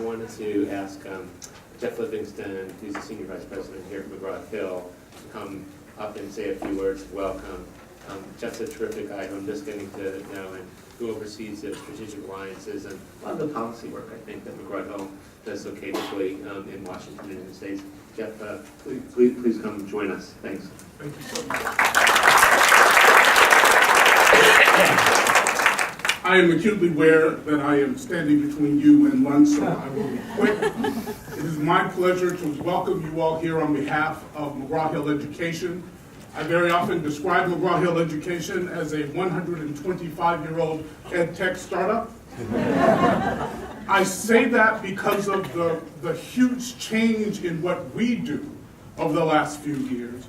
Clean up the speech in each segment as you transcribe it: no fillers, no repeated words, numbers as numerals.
wanted to ask Jeff Livingston, who's the Senior Vice President here at McGraw-Hill, to come up and say a few words of welcome. Jeff's a terrific guy who I'm just getting to know, and who oversees the strategic alliances and a lot of the policy work, I think, that McGraw-Hill does so capably in Washington and in the States. Jeff, please come join us. Thanks. Thank you so much. I am acutely aware that I am standing between you and lunch, so I will be quick. It is my pleasure to welcome you all here on behalf of McGraw-Hill Education. I very often describe McGraw-Hill Education as a 125-year-old ed tech startup. I say that because of the huge change in what we do over the last few years.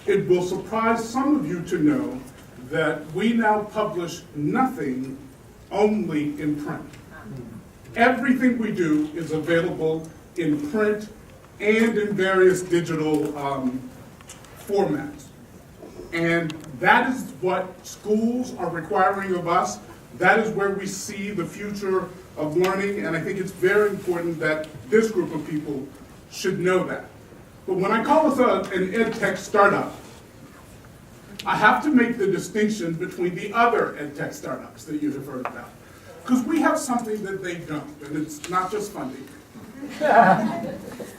It will surprise some of you to know that we now publish nothing only in print. Everything we do is available in print and in various digital formats. And that is what schools are requiring of us. That is where we see the future of learning, and I think it's very important that this group of people should know that. But when I call us an ed tech startup, I have to make the distinction between the other ed tech startups that you have heard about. Because we have something that they don't, and it's not just funding.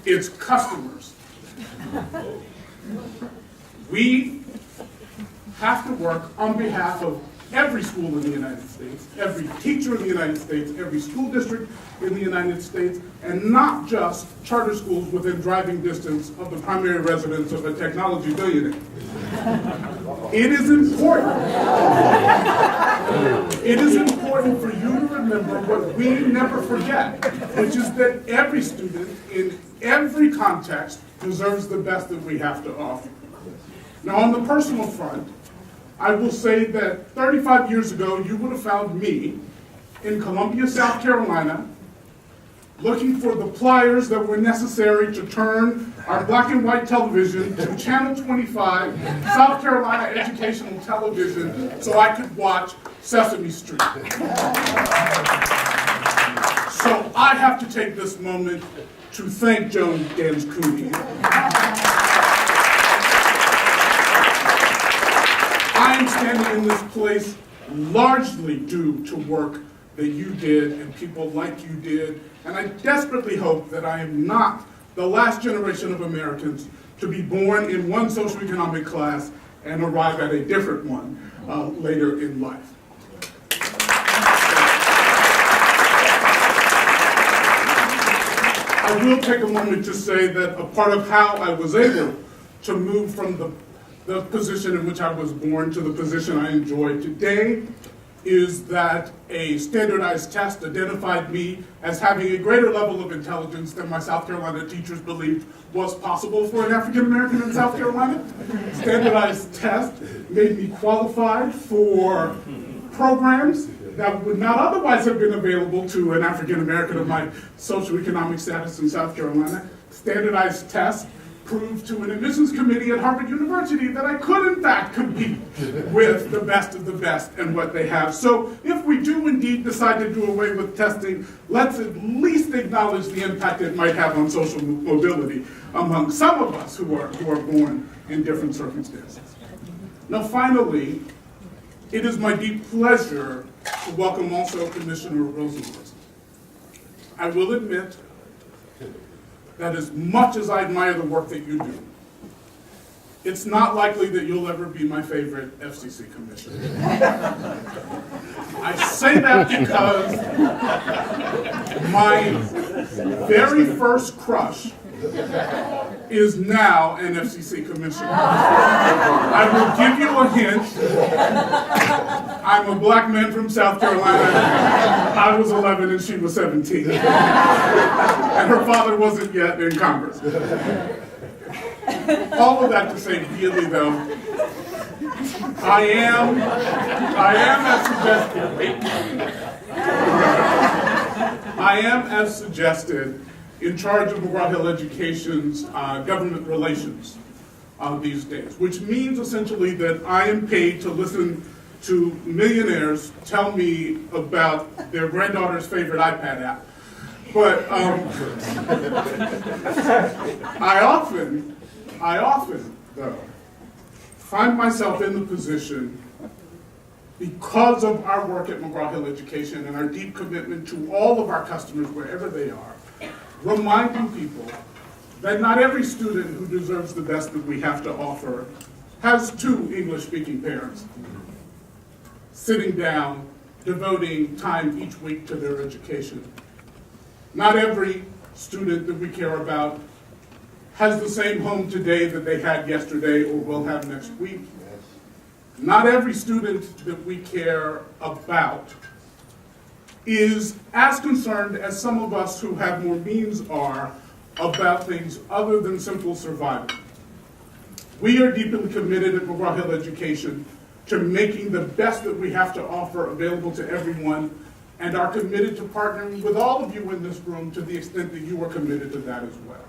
It's customers. We have to work on behalf of every school in the United States, every teacher in the United States, every school district in the United States, and not just charter schools within driving distance of the primary residence of a technology billionaire. It is important. It is important for you to remember what we never forget, which is that every student in every context deserves the best that we have to offer. Now, on the personal front, I will say that 35 years ago, you would have found me in Columbia, South Carolina, looking for the pliers that were necessary to turn our black and white television to Channel 25, South Carolina educational television, so I could watch Sesame Street. So I have to take this moment to thank Joan Ganz Cooney. I am standing in this place largely due to work that you did and people like you did, and I desperately hope that I am not the last generation of Americans to be born in one socioeconomic class and arrive at a different one later in life. I will take a moment to say that a part of how I was able to move from the position in which I was born to the position I enjoy today is that a standardized test identified me as having a greater level of intelligence than my South Carolina teachers believed was possible for an African American in South Carolina. Standardized test made me qualified for programs that would not otherwise have been available to an African American of my socioeconomic status in South Carolina. Standardized test proved to an admissions committee at Harvard University that I could in fact compete with the best of the best and what they have. So if we do indeed decide to do away with testing, let's at least acknowledge the impact it might have on social mobility among some of us who are born in different circumstances. Now finally, it is my deep pleasure to welcome also Commissioner Rosenworcel. I will admit that as much as I admire the work that you do, it's not likely that you'll ever be my favorite FCC commissioner. I say that because my very first crush is now an FCC commissioner. I will give you a hint. I'm a black man from South Carolina. I was 11 and she was 17. And her father wasn't yet in Congress. All of that to say, really though, I am as suggested in charge of McGraw-Hill Education's government relations these days, which means essentially that I am paid to listen to millionaires tell me about their granddaughter's favorite iPad app But I often, though, find myself in the position, because of our work at McGraw-Hill Education and our deep commitment to all of our customers wherever they are, reminding people that not every student who deserves the best that we have to offer has two English-speaking parents sitting down, devoting time each week to their education. Not every student that we care about has the same home today that they had yesterday or will have next week. Not every student that we care about is as concerned as some of us who have more means are about things other than simple survival. We are deeply committed at McGraw-Hill Education to making the best that we have to offer available to everyone, and are committed to partnering with all of you in this room to the extent that you are committed to that as well.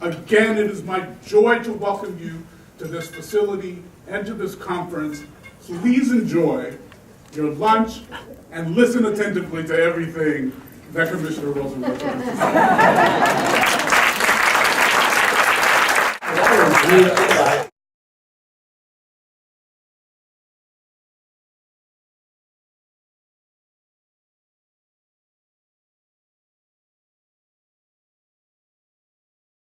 Again, it is my joy to welcome you to this facility and to this conference. Please enjoy your lunch and listen attentively to everything that Commissioner Rosenberg has to say.